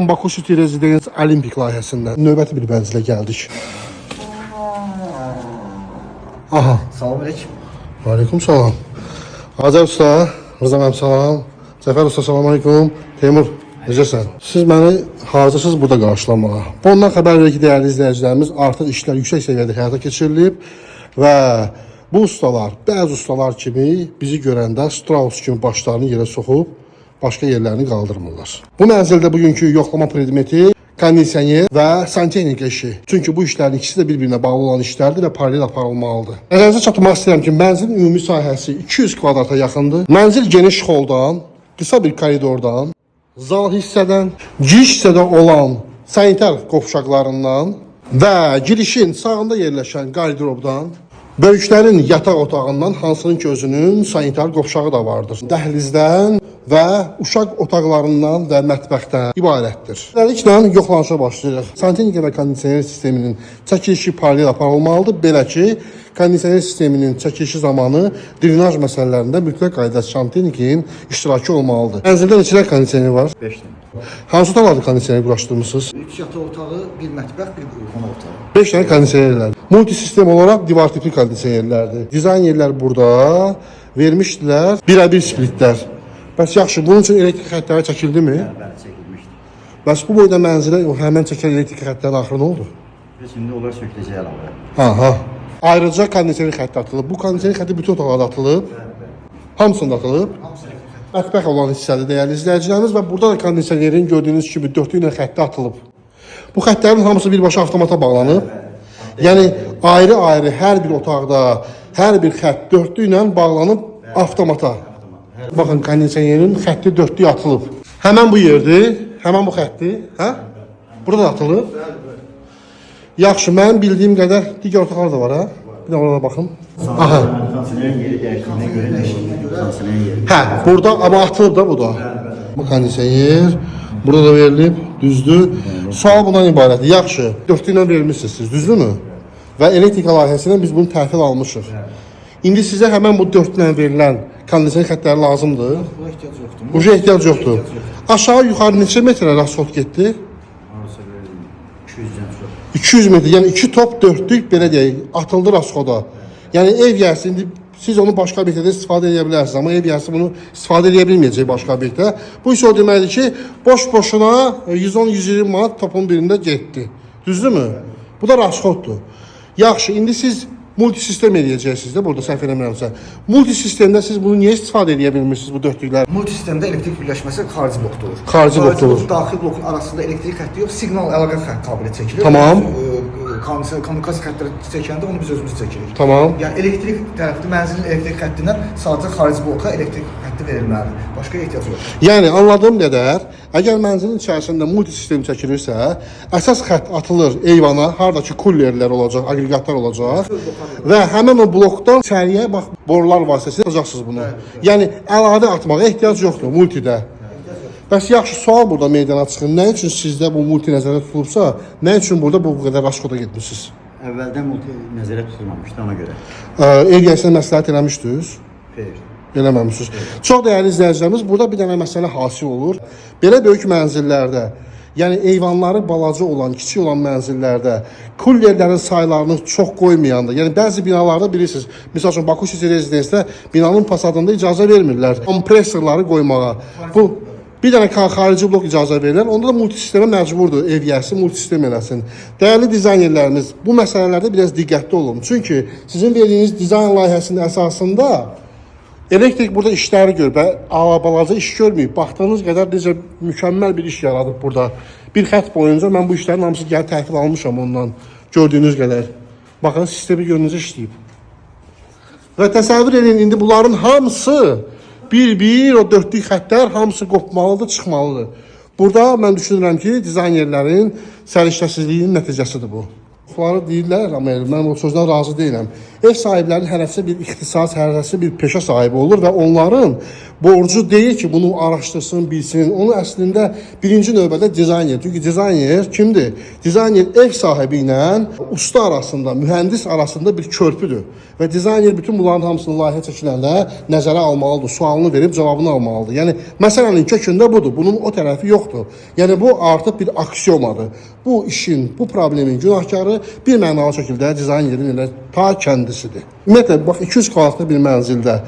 Baku City Residence Olimpik layihəsindən növbəti bir mənzilə gəldik. Aha. Salam aleyküm. Aleyküm salam. Azər usta, Rıza mənim salam. Cəfər usta salam aleyküm. Teymur, necəsən? Siz məni hazırsınız burada qarşılamağa. Bundan xəbər verir ki, dəyərli izləyicilərimiz, artıq işlər yüksək səviyyədə həyata keçirilib və bu ustalar, bəzi ustalar kimi bizi görəndə Strauss kimi başlarını yerə soxub başqa yerlərini qaldırmırlar. Bu mənzildə bugünkü yoxlama predmeti kondisioner və santexnika işi. Çünki bu işlərin ikisi də bir-birinə bağlı olan işlərdir və paralel aparılmalıdır. Nəzərinizə çatdırmaq istəyirəm ki, mənzilin ümumi sahəsi 200 kvadrata yaxındır. Mənzil geniş xoldan, qısa bir koridordan, zal hissədən, giriş hissədə olan sanitar qovşaqlarından və girişin sağında yerləşən qardırobdan, böyüklərin yataq otağından, hansının ki özünün sanitar qovşağı da vardır. Dəhlizdən və uşaq otaqlarından və mətbəxdən ibarətdir. Beləliklə yoxlanışa başlayırıq. Santexnika və kondisioner sisteminin çəkilişi paralel aparılmalıdır. Belə ki, kondisioner sisteminin çəkilişi zamanı drenaj məsələlərində mütləq qaydada santexnikin iştirakı olmalıdır. Mənzildə neçə kondisioner var? 5 dənə. Hansı otaqlarda kondisioner quraşdırmısınız? 3 yataq otağı, 1 mətbəx, 1 qonaq otağı. 5 dənə kondisionerlər. Multisistem olaraq divar tipli kondisionerlərdir. Dizaynerlər burada vermişdilər birə-bir splitlər. Bəs yaxşı, bunun üçün elektrik xəttləri çəkildimi? Bəli, çəkilmişdir. Bəs bu boyda mənzilə həmən çəkilən elektrik xəttlərin axırı nə oldu? Şimdi onlar söküləcək əlavə. Aha. Ayrıca kondisioner xətti atılıb. Bu kondisioner xətti bütün otaqlarda atılıb. Hamısında atılıb. Mətbəx olan hissədir dəyərli izləyicilərimiz və burada da kondisionerin gördüyünüz kimi dörtlü ilə xətti atılıb. Bu xəttlərin hamısı birbaşa avtomata bağlanıb. Yəni ayrı-ayrı hər bir otaqda hər bir xətt dörtlü ilə bağlanıb avtomata. Baxın, kondisionerin xətti dörtlüyə atılıb. Həmən bu yerdir, həmən bu xətti, hə? Burada da atılıb. Yaxşı, mənim bildiyim qədər digər otaqlar da var, hə? Bir də orada baxın. Aha. Kondisionerin yeri dəyişdiyinə görə dəyişdiyidir. Kondisionerin yeri. Hə, burada amma atılıb da bu da. Bu kondisioner burada da verilib, düzdür. Sual bundan ibarətdir. Yaxşı, dörtlü ilə verilmişsiniz siz, düzdürmü? Və elektrika layihəsindən biz bunu təhvil almışıq. İndi sizə həmən bu dörtlü ilə verilən kondisioner xəttləri lazımdır. Buna ehtiyac yoxdur. Buja ehtiyac yoxdur. Aşağı yuxarı neçə metrə rasxod getdi? Harasa belə 200-dən çox. 200 metr, yəni 2 top dörtlük belə deyək, atıldı rasxoda. Yəni ev yəsi indi siz onu başqa obyektdə istifadə edə bilərsiniz, amma ev yəsi bunu istifadə edə bilməyəcək başqa obyektdə. Bu isə o deməkdir ki, boş-boşuna 110-120 manat topun birində getdi. Düzdürmü? Bu da rasxoddur. Yaxşı, indi siz multisistem eləyəcəksiniz də burada səhv eləmirəmsə. Multisistemdə siz bunu niyə istifadə edə bilmirsiniz bu dörtlüklər? Multisistemdə elektrik birləşməsi xarici blokda olur. Xarici blokda olur. Daxil blokun arasında elektrik xətti yox, siqnal əlaqə xətt qabiliyyəti çəkilir. Tamam. Kommunikasiya xəttləri çəkəndə onu biz özümüz çəkirik. Tamam. Yəni elektrik tərəfdə mənzilin elektrik xəttindən sadəcə xarici bloka elektrik xətti verilməlidir. Başqa ehtiyac yoxdur. Yəni anladığım qədər, əgər mənzilin içərisində multisistem çəkilirsə, əsas xətt atılır eyvana, hardakı kullerlər olacaq, aqreqatlar olacaq və həmin o blokdan içəriyə bax borular vasitəsilə atacaqsınız bunu. Yəni əlavə atmağa ehtiyac yoxdur multidə. Bəs yaxşı, sual burada meydana çıxır. Nə üçün sizdə bu multi nəzərdə tutulubsa, nə üçün burada bu qədər rasxoda getmişsiniz? Əvvəldən multi nəzərə tutulmamışdı ona görə. Ev yəsinə məsləhət eləmişdiniz? Xeyr. Eləməmişsiniz. Çox dəyərli izləyicilərimiz, burada bir dənə məsələ hasil olur. Belə böyük mənzillərdə, yəni eyvanları balaca olan, kiçik olan mənzillərdə kullerlərin saylarını çox qoymayanda, yəni bəzi binalarda bilirsiniz, misal üçün Baku City Residence-də binanın fasadında icazə vermirlər kompresorları qoymağa. Bu bir dənə xarici blok icazə verirlər, onda da multisistemə məcburdur ev yəsi multisistem eləsin. Dəyərli dizaynerlərimiz, bu məsələlərdə biraz diqqətli olun. Çünki sizin verdiyiniz dizayn layihəsinin əsasında elektrik burada işləri görür və balaca iş görməyib. Baxdığınız qədər necə mükəmməl bir iş yaradıb burada. Bir xətt boyunca mən bu işlərin hamısı gəlib təhvil almışam ondan gördüyünüz qədər. Baxın, sistemi görünüzə işləyib. Və təsəvvür edin, indi bunların hamısı bir-bir o dörtlük xəttlər hamısı qopmalıdır, çıxmalıdır. Burada mən düşünürəm ki, dizaynerlərin səriştəsizliyinin nəticəsidir bu. çoxları deyirlər, amma mən o sözdən razı deyiləm. Ev sahiblərinin hərəsi bir ixtisas, hərəsi bir peşə sahibi olur və onların borcu deyil ki, bunu araşdırsın, bilsin. Onu əslində birinci növbədə dizayner. Çünki dizayner kimdir? Dizayner ev sahibi ilə usta arasında, mühəndis arasında bir körpüdür. Və dizayner bütün bunların hamısını layihə çəkiləndə nəzərə almalıdır, sualını verib cavabını almalıdır. Yəni, məsələnin kökündə budur, bunun o tərəfi yoxdur. Yəni, bu artıq bir aksiyomadır. Bu işin, bu problemin günahkarı bir mənalı şəkildə dizaynerin elə ta kəndisidir. Ümumiyyətlə, bax, 200 kvadratlı bir mənzildə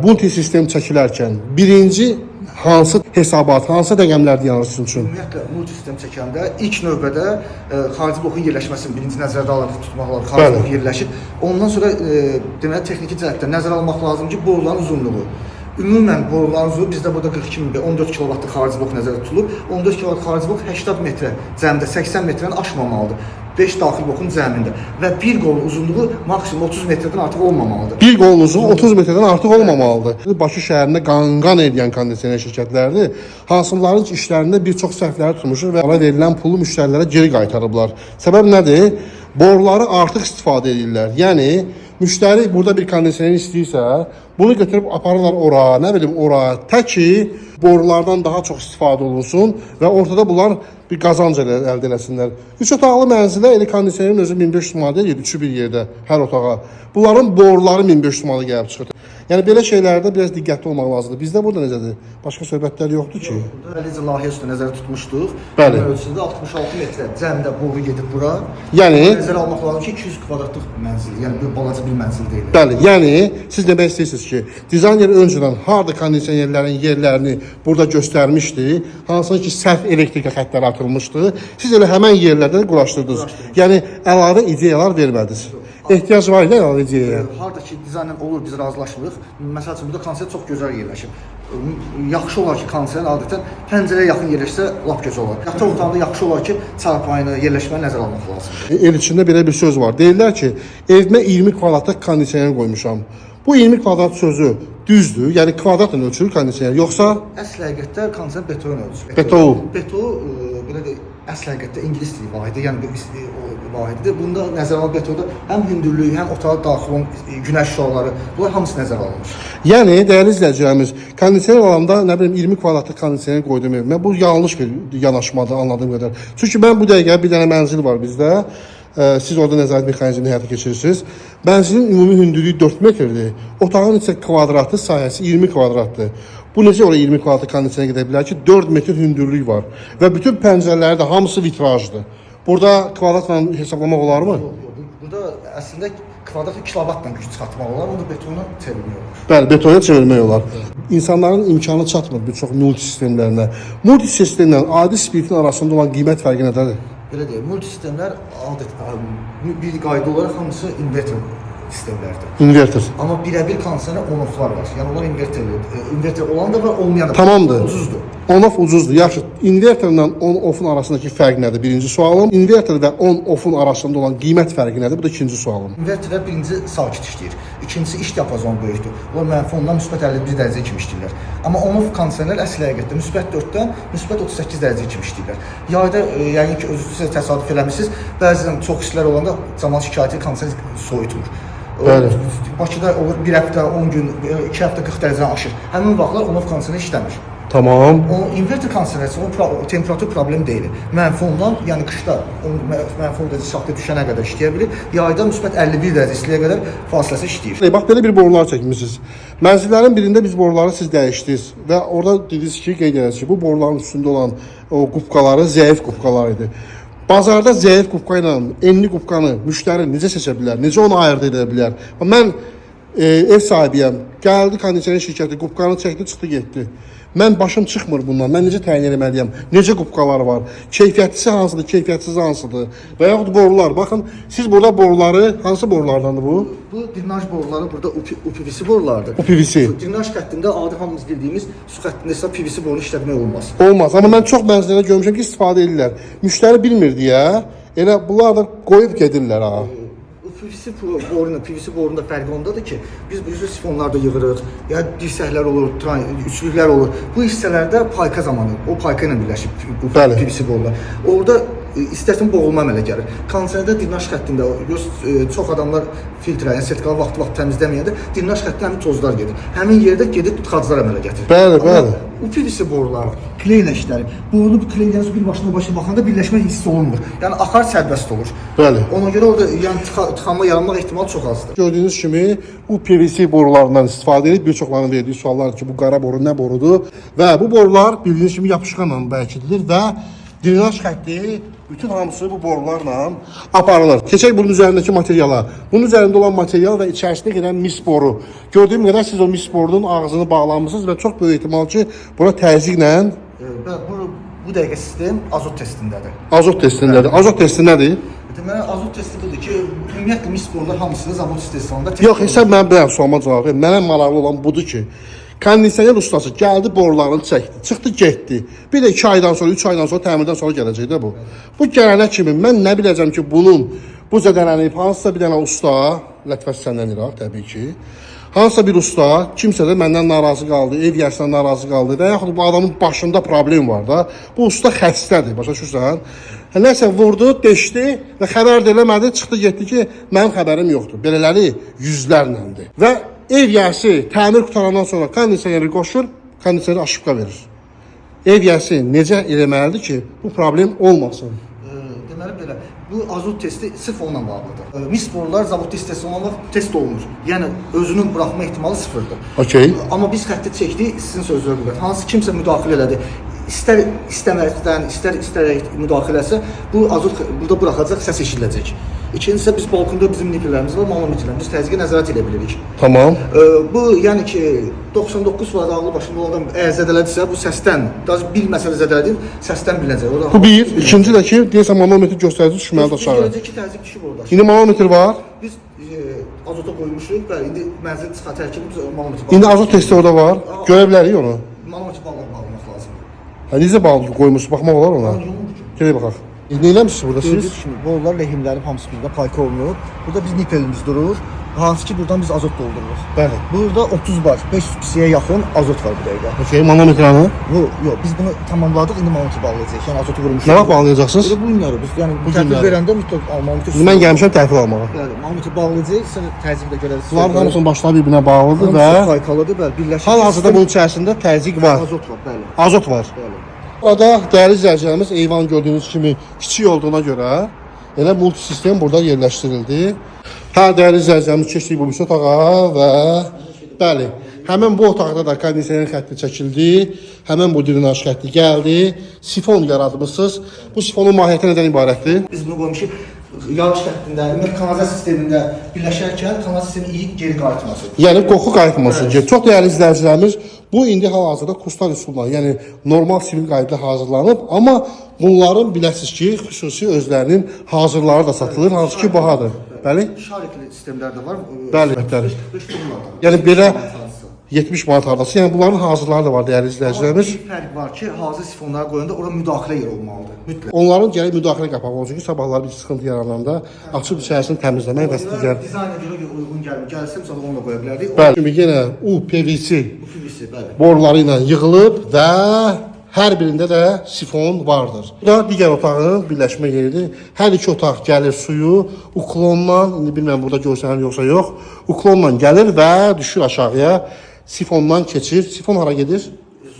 Bunti sistem çəkilərkən birinci hansı hesabat, hansı rəqəmlər yanılsın üçün? Ümumiyyətlə, multi sistem çəkəndə ilk növbədə xarici blokun yerləşməsini birinci nəzərdə alıb tutmaq lazım. Xarici blok yerləşir. Ondan sonra deməli texniki cəhətdən nəzərə almaq lazım ki, boruların uzunluğu. Ümumən boruların uzunluğu bizdə burada 42 14 kV xarici blok nəzərdə tutulub. 14 kV xarici blok 80 metrə cəmdə 80 metrdən aşmamalıdır. 5 daxil blokun cəmində və bir qolun uzunluğu maksimum 30 metrdən artıq olmamalıdır. Bir qolun uzunluğu 30 metrdən artıq olmamalıdır. Bakı şəhərində qanqan edən kondisioner şirkətlərdir. Hansıların işlərində bir çox səhvləri tutmuşdur və ona verilən pulu müştərilərə geri qaytarıblar. Səbəb nədir? Boruları artıq istifadə edirlər. Yəni, müştəri burada bir kondisioner istəyirsə, bunu götürüb aparırlar ora, nə bilim ora, tək ki, borulardan daha çox istifadə olunsun və ortada bunlar bir qazanc əldə eləsinlər. 3 otaqlı mənzilə elə kondisionerin özü 1500 manat deyil, üçü bir yerdə, hər otağa. Bunların boruları 1500 manat gəlib çıxır. Yəni belə şeylərdə biraz diqqətli olmaq lazımdır. Bizdə burada necədir? Başqa söhbətlər yoxdur ki. Burada eləcə layihə üstə nəzərdə tutmuşduq. Bəli. Ölçüsündə 66 metrə cəmdə boru gedib bura. Yəni nəzərə almaq lazım ki, 200 kvadratlıq mənzil, yəni bir balaca bir mənzil deyil. Bəli, yəni siz demək istəyirsiniz ki, dizayner öncədən harda kondisionerlərin yerlərini burada göstərmişdi, hansı ki səhv elektrika xəttləri atılmışdı. Siz elə həmin yerlərdə quraşdırdınız. Yəni əlavə ideyalar vermədiniz. Ehtiyac var idi əlavə ideyaya. Harda ki dizaynla olur, biz razılaşmırıq. Məsəl üçün burada kondisioner çox gözəl yerləşib. Yaxşı olar ki, kondisioner adətən pəncərəyə yaxın yerləşsə lap gözəl olar. Yataq otağında yaxşı olar ki, çarpayını, yerləşməni nəzərə almaq lazımdır. El içində belə bir söz var. Deyirlər ki, evimə 20 kvadratlıq kondisioner qoymuşam. Bu 20 kvadrat sözü düzdür, yəni kvadratla ölçülür kondisioner, yoxsa? Əsl həqiqətdə kondisioner beton ölçür. Beton. Beton, belə deyək, əsl həqiqətdə ingilis dili vahidi, yəni bir vahididir. Bunda nəzərə alınan betonda həm hündürlüyü, həm otağa daxil olan günəş şüaları, bunlar hamısı nəzərə alınmış. Yəni, dəyərli izləyicilərimiz, kondisioner alanda, nə bilim, 20 kvadratlıq kondisioner qoydum evimə. Bu yanlış bir yanaşmadır, anladığım qədər. Çünki mən bu dəqiqə bir dənə mənzil var bizdə. Siz orada nəzarət mexanizmini həyata keçirirsiniz. Mənzilin ümumi hündürlüyü 4 metrdir. Otağın isə kvadratı sahəsi 20 kvadratdır. Bu necə oraya 20 kvadratlı kondisioner gedə bilər ki, 4 metr hündürlük var və bütün pəncərələri də hamısı vitrajdır. Burada kvadratla hesablamaq olarmı? Burada əslində kvadratı kilovatla güc çıxartmaq olar, onu betona çevirmək olar. Bəli, betona çevirmək olar. İnsanların imkanı çatmır bir çox multi sistemlərinə. Multi sistemlə adi spiritin arasında olan qiymət fərqi nədədir? Belə deyək, multi sistemlər bir qayda olaraq hamısı inverter sistemlərdir. Inverter. Amma birəbir kondisioner on-offlar var. Yəni onlar inverter olan da var, olmayan da var. Tamamdır. Ucuzdur. On-off ucuzdur. Yaxşı, inverterlə on-offun arasındakı fərq nədir? Birinci sualım. Inverter və on-offun arasında olan qiymət fərqi nədir? Bu da ikinci sualım. Inverterlər birinci sakit işləyir. İkincisi iş diapazonu böyükdür. Onlar mənfi ondan müsbət 51 dərəcə kimi işləyirlər. Amma on-off kondisionerlər əsl həqiqətdə müsbət 4-dən müsbət 38 dərəcə kimi işləyirlər. Yayda yəqin ki özünüz sizə təsadüf eləmisiniz. Bəzən çox işlər olanda cəmaət şikayəti kondisioner soyutmur. Bəli. Bakıda olur 1 həftə, 10 gün, 2 həftə 40 dərəcədən aşır. Həmin vaxtlar on-off kondisioner işləmir. Tamam. O inverter kondisionersi o temperatur problem deyil. Mənfi ondan, yəni qışda mənfi dərəcə saxta düşənə qədər işləyə bilir. Yayda müsbət 51 dərəcə istiyə qədər fasiləsi işləyir. Bax belə bir borular çəkmisiniz. Mənzillərin birində biz boruları siz dəyişdiniz və orada dediniz ki, qeyd edərsiniz ki, bu boruların üstündə olan o qubqaları zəif qubqalar idi. Bazarda zəif qubqa ilə enli qubqanı müştəri necə seçə bilər? Necə onu ayırd edə bilər? Mən ev sahibiyəm. Gəldi kondisioner şirkəti qubqanı çəkdi, çıxdı, getdi. Mən başım çıxmır bundan. Mən necə təyin etməliyəm? Necə qubqalar var? Keyfiyyətlisi hansıdır, keyfiyyətsiz hansıdır? Və yaxud borular. Baxın, siz burada boruları, hansı borulardandır bu? Bu drenaj boruları burada UPVC borulardır. UPVC. Drenaj xəttində adi hamımız bildiyimiz su xəttində isə PVC boru işlətmək olmaz. Olmaz. Amma mən çox mənzillərdə görmüşəm ki, istifadə edirlər. Müştəri bilmir deyə, elə bunlar da qoyub gedirlər ha. PVC borunda fərqi ondadır ki, biz bu üzrə sifonlarda yığırıq, ya dirsəklər olur, üçlüklər olur. Bu hissələrdə payka zamanı, o payka ilə birləşib bu PVC borular. Orada istərsən boğulma əmələ gəlir. Kondisionerdə drenaj xəttində çox adamlar filtrə, sertifikatı vaxt təmizləməyəndə drenaj xəttində həmin tozlar gedir. Həmin yerdə gedib tıxaclar əmələ gətirir. Bəli. UPVC borular kleylə işlərir. Boru kleydən bir başına baxanda birləşmə hiss olunmur. Yəni axar sərbəst olur. Bəli. Ona görə orada yəni tıxanma yaranmaq ehtimalı çox azdır. Gördüyünüz kimi bu PVC borularından istifadə edib bir çoxlarının verdiyi suallar ki, bu qara boru nə borudur və bu borular bildiyiniz kimi yapışqanla bərkidilir və drenaj xətti bütün hamısı bu borularla aparılır. Keçək bunun üzərindəki materiala. Bunun üzərində olan material və içərisində gedən mis boru. Gördüyüm qədər siz o mis borunun ağzını bağlamışsınız və çox böyük ehtimal ki, bura təzyiqlə Bu dəqiqə sistem azot testindədir. azot testindədir. Azot testi nədir? Deməli azot testi budur ki, ümumiyyətlə mis borular hamısını zavod istehsalında Yox, sən mən biləm sualıma cavab ver. Mənə maraqlı olan budur ki, kondisioner ustası gəldi, borularını çəkdi, çıxdı, getdi. Bir də 2 aydan sonra, 3 aydan sonra, təmirdən sonra gələcək də bu. Bu gələnə kimi mən nə biləcəm ki, bunun bu zədələnib hansısa bir dənə usta, lətifəsi səndən iraq təbii ki, hansısa bir usta, kimsə də məndən narazı qaldı, ev yərsindən narazı qaldı və yaxud bu adamın başında problem var da, bu usta xəstədir, başa düşürsən? Nəsə vurdu, deşdi və xəbər də eləmədi, çıxdı, getdi ki, mənim xəbərim yoxdur. Belələri yüzlərləndir. Və ev yərsi təmir qutarandan sonra kondisioneri qoşur, kondisioneri aşıbqa verir. Ev yərsi necə eləməlidir ki, bu problem olmasın? Deməli belə, bu azot testi sırf onunla bağlıdır. Mis borular zavodda istehsalında test olunur. Yəni özünün buraxma ehtimalı sıfırdır. Okey. Amma biz xətti çəkdik, sizin sözünüzə görə. Hansı kimsə müdaxilə elədi. İstər istəməkdən, istərək müdaxiləsə, bu azot burada buraxacaq, səs eşidiləcək. İkincisi biz balkonda bizim nifelərimiz var, manometrlər. Biz təzyiqə nəzarət edə bilirik. Tamam. Bu yəni ki 99 var ağlı başında olan zədələdirsə bu səsdən, daha bir məsələ zədələdir, səsdən bilinəcək. Orada Bu bir. İkinci də ki, deyəsən manometr göstərici düşməlidir aşağı. Görəcək ki, təzyiq düşüb orada. İndi manometr var. Biz azota qoymuşuq, bəli, indi mənzil çıxartarkən manometr İndi azot testi orada var. Görə bilərik onu. manometr bağlamaq lazımdır. Ha, necə bağlı qoymuş, baxmaq olar ona. Gələk baxaq. Nə eləmişsiniz burada siz? Gördüyünüz kimi borular, lehimlərin hamısı burada payka olunub. Burada biz nipelimiz durur. Hansı ki buradan biz azot doldururuq. Bəli. Burada 30 bar, 500 pisiyə yaxın azot var bu dəqiqə. Okey, manometranı. Yox, biz bunu tamamladıq, indi manometr bağlayacağıq. Yəni azotu vurmuşuq. Nə vaxt bağlayacaqsınız? Bu günləri biz yəni Bu təhvil günləri. verəndə mütləq manometr. Şimdi mən gəlmişəm təhvil almağa. Bəli, manometr bağlayacağıq, sonra təzyiq də görərik. Bunların hamısının başları bir-birinə bağlıdır və paykalıdır, bəli, birləşir. hal-hazırda bunun içərisində təzyiq var. azot var, bəli. Azot var. Bəli. Burada dəyərli izləyicilərimiz eyvan gördüyünüz kimi kiçik olduğuna görə elə multisistem burada yerləşdirildi. Hə, dəyərli izləyicilərimiz keçdik bu bir otağa və bəli, həmin bu otaqda da kondisioner xətti çəkildi. Həmin bu drenaj xətti gəldi. Sifon yaratmışsınız. Bu sifonun mahiyyəti nədən ibarətdir? Biz bunu qoymuşuq yağış xəttində, ümumiyyətlə kanalizasiya sistemində birləşərkən kanalizasiya sisteminin iyi geri qayıtması. Yəni qoxu qayıtması. Evet. Çox dəyərli izləyicilərimiz, bu indi hal-hazırda kurslar üsulundan, yəni normal sivil qaydada hazırlanıb, amma bunların biləsiniz ki, xüsusi özlərinin hazırları da satılır, hansı ki bahadır. Bəli? Şarikli sistemlər də var. Bəli, bəli. Yəni belə 70 manat arası. Yəni bunların hazırları da var dəyərli izləyicilərimiz. Bir fərq var ki, hazır sifonlara qoyanda ora müdaxilə yer olmalıdır. Mütləq. Onların gəlib müdaxilə qapağı olsun ki, sabahları bir sıxıntı yarananda açıb içərisini təmizləmək və digər. Dizayna görə uyğun gəlsə, biz onu da qoya bilərdik. Bəli, şimdi yenə UPVC UPVC, bəli. boruları ilə yığılıb və hər birində də sifon vardır. Bu da digər otağın birləşmə yeridir. Hər iki otaq gəlir suyu uklonla, indi bilmirəm burada görsənir yoxsa yox, uklonla gəlir və düşür aşağıya. Sifondan keçir. Sifon hara gedir?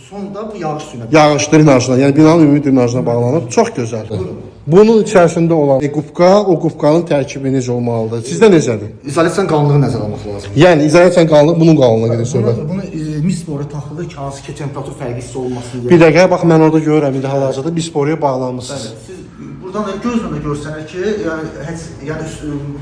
Sonda bu yağış suyuna. Yağış drenajına, yəni binanın ümumi drenajına bağlanıb. Çox gözəldir. Bunun içərisində olan qubqa, o qubqanın tərkibi necə olmalıdır? Sizdə necədir? İzolyasiya qalınlığı nəzərə almaq lazımdır. Yəni izolyasiya qalınlığı bunun qalınlığı gedir söhbət. Bunu mis boru taxılır ki, hansı ki temperatur fərqi hiss olmasın deyə. Bir dəqiqə bax mən orada görürəm indi hal-hazırda biz boruya bağlanmısınız. Siz buradan da gözlə də görsənir ki, yəni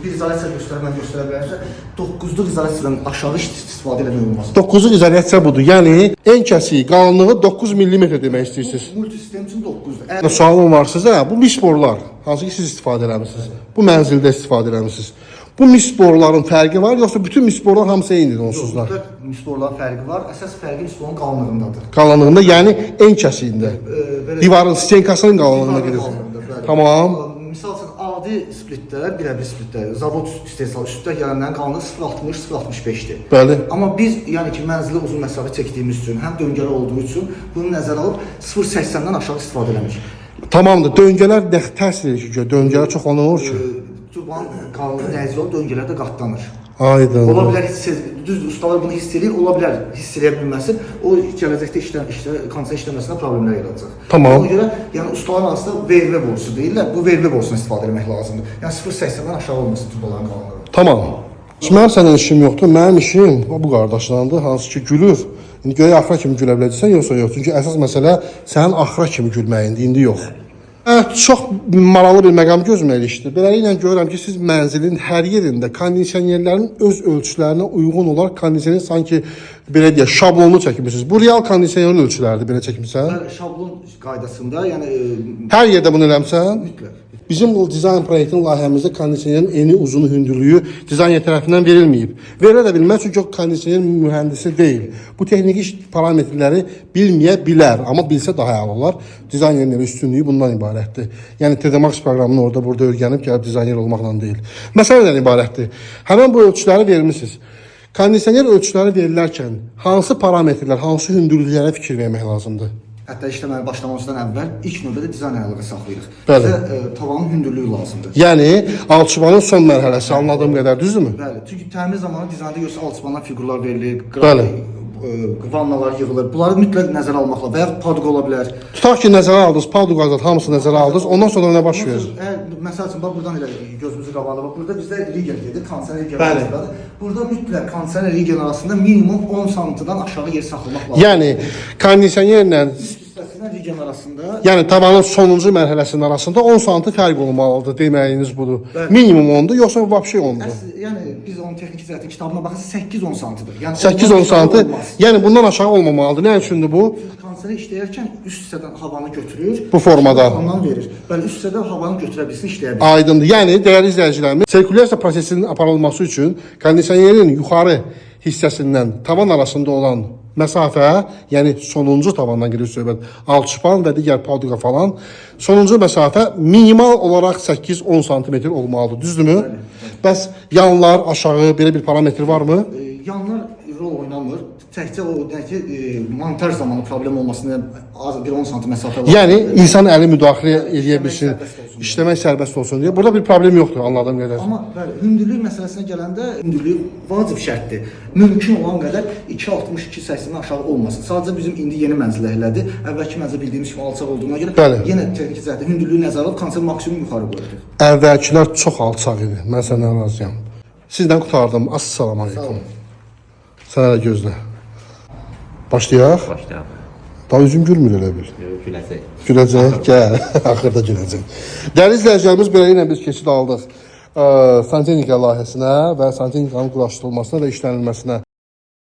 bir izolyasiya göstərmən göstərə bilərsə, 9-luq izolyasiyadan aşağı istifadə etmək olmaz. 9-luq izolyasiya budur. Yəni en kəsiyi qalınlığı 9 mm demək istəyirsiniz. Multisistem üçün 9-dur. Sualım var sizə. Bu mis borular hansı ki siz istifadə eləmisiniz? Bu mənzildə istifadə eləmisiniz. Bu mis boruların fərqi var, yoxsa bütün mis borular hamısı eynidir onsuzlar? Mis boruların fərqi var. Əsas fərqi mis borunun qalınlığındadır. Qalınlığında, yəni en kəsiyində. Divarın stenkasının qalınlığına gedir. Tamam. Misal üçün adi splitlər, birə-bir splitlər, zavod istehsal üstdə gələnlərin qalınlığı 0.60-0.65-dir. Bəli. Amma biz yəni ki mənzilə uzun məsafə çəkdiyimiz üçün, həm döngəli olduğu üçün bunu nəzərə alıb 0.80-dən aşağı istifadə eləmirik. Tamamdır. Döngələr nə təsir edir ki, döngələr çox olan olur ki. Turbonun qalınlığı nəzərə alıb döngələr də qatlanır. Aydın. Ola bilər düz ustalar bunu hiss edir, ola bilər hiss edə bilməsin. O gələcəkdə kondisioner işləməsinə problemlər yaradacaq. Tamam. Ona görə yəni ustaların arasında vermə borcu deyirlər. Bu vermə borcundan istifadə etmək lazımdır. Yəni 0.80-dən aşağı olmasın turboların qalınlığı. Tamam. Şimdi mənim səndən işim yoxdur. Mənim işim bu qardaşlandı, hansı ki gülür. İndi göyə axıra kimi gülə biləcəksən, yoxsa yox. Çünki əsas məsələ sənin axıra kimi gülməyindir, indi yox. Çox maraqlı bir məqam gözümə ilişdi. Beləliklə görürəm ki, siz mənzilin hər yerində kondisionerlərin öz ölçülərinə uyğun olaraq kondisioner sanki belə deyək, şablonunu çəkmisiniz. Bu real kondisionerin ölçüləridir, belə çəkmisən? Şablon qaydasında, yəni Hər yerdə bunu eləmsən? mütləq. Bizim bu dizayn proyektin layihəmizdə kondisionerin eni, uzunu, hündürlüyü dizayner tərəfindən verilməyib. Verilə də bilməz çünki o kondisioner mühəndisi deyil. Bu texniki parametrləri bilməyə bilər, amma bilsə daha əla olar. Dizaynerlərin üstünlüyü bundan ibarətdir. Yəni 3D Max proqramını orada burada öyrənib gəlib dizayner olmaqla deyil. Məsələ nədən ibarətdir? Həmin bu ölçüləri vermisiniz. Kondisioner ölçüləri verilərkən hansı parametrlər, hansı hündürlüklərə fikir vermək lazımdır? Hətta işləməyə başlamamızdan əvvəl ilk növbədə dizayn əlaqə saxlayırıq. Bəli. Bizə tavanın hündürlüyü lazımdır. Yəni alçıbanın son mərhələsi anladığım qədər düzdürmü? Bəli. Çünki təmir zamanı dizaynda görsə alçıbandan fiqurlar verilir, Bəli. vannalar yığılır. Bunları mütləq nəzərə almaqla və ya paduq ola bilər. Tutaq ki, nəzərə aldınız, paduqazat hamısını nəzərə aldınız, ondan sonra nə baş verir? Məsəl üçün bax buradan elə gözümüzü qabağında bax burada bizdə riger gedir, kondisioner riger Bəli. arasındadır. Burada mütləq kondisioner riger arasında minimum 10 sm-dan aşağı yer saxlamaq lazımdır. Yəni kondisionerlə, Üstəsindən riger arasında yəni tavanın sonuncu mərhələsinin arasında 10 sm fərq olmalıdır deməyiniz budur. Bəli. Minimum 10-dur, yoxsa vəbşi 10-dur? yəni biz onun texniki zəti kitabına baxırsa 8-10 sm-dır. Yəni 8-10 sm. Yəni bundan aşağı olmamalıdır. Nə üçündür bu? kondisioner işləyərkən üst hissədən havanı götürür. Bu formada. Ondan verir. Bəli, üst hissədən havanı götürə bilsin, işləyə bilsin. Aydındır. Yəni dəyərli izləyicilərimiz, sirkulyasiya prosesinin aparılması üçün kondisionerin yuxarı hissəsindən tavan arasında olan məsafə, yəni sonuncu tavandan gedir söhbət, alçıpan və digər paduqa falan, sonuncu məsafə minimal olaraq 8-10 sm olmalıdır, düzdürmü? Bəs yanlar, aşağı belə bir parametr varmı? Yanlar rol oynamır. Təkcə o ki, montaj zamanı problem olmasına az bir 10 sm məsafə var. Yəni insan əli müdaxilə edə bilsin, işləmək sərbəst olsun deyə. Burada bir problem yoxdur anladığım qədər. Amma bəli, hündürlük məsələsinə gələndə hündürlük vacib şərtdir. Mümkün olan qədər 2.60-2.80-dən aşağı olmasın. Sadəcə bizim indi yeni mənzillərlədir. Əvvəlki mənzil bildiyimiz kimi alçaq olduğuna görə Bəli. yenə texniki cəhətdə hündürlüyü nəzərə alıb kondisioner maksimum yuxarı qoyulur. Əvvəlkilər çox alçaq idi. Mən səndən razıyam. Sizdən qurtardım. Assalamu alaykum. Sən hələ gözlə. Başlayaq. Başlayalım. Daha üzüm gülmür elə bil. Güləcək. Güləcək, gəl. Axırda güləcək. Dəyərli izləyicilərimiz, beləliklə biz keçid aldıq santexnika layihəsinə və santexnikanın quraşdırılmasına və işlənilməsinə.